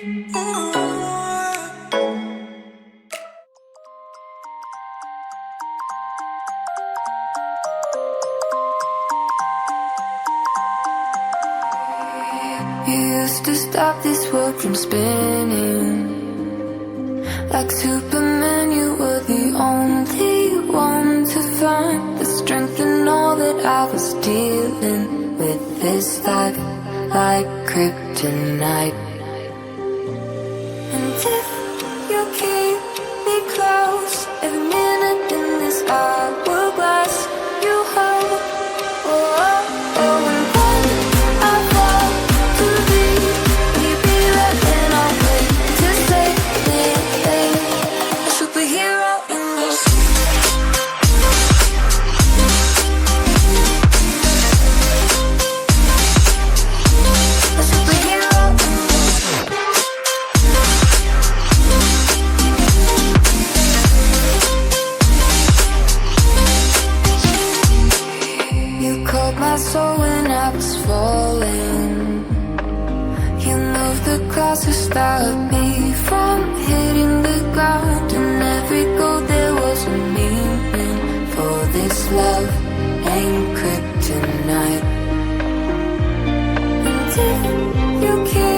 You used to stop this world from spinning. Like Superman, you were the only one to find the strength in all that I was dealing with. This life like kryptonite. And if you keep me close, every minute in this hourglass you hold. Oh, oh, oh, and when I fall to thee, will you be right then? I'll wait to save me, a superhero in this. A superhero in this. You called my soul when I was falling. You moved the clouds to stop me from hitting the ground. And every goal there was a meaning. For this love ain't kryptonite. And if you care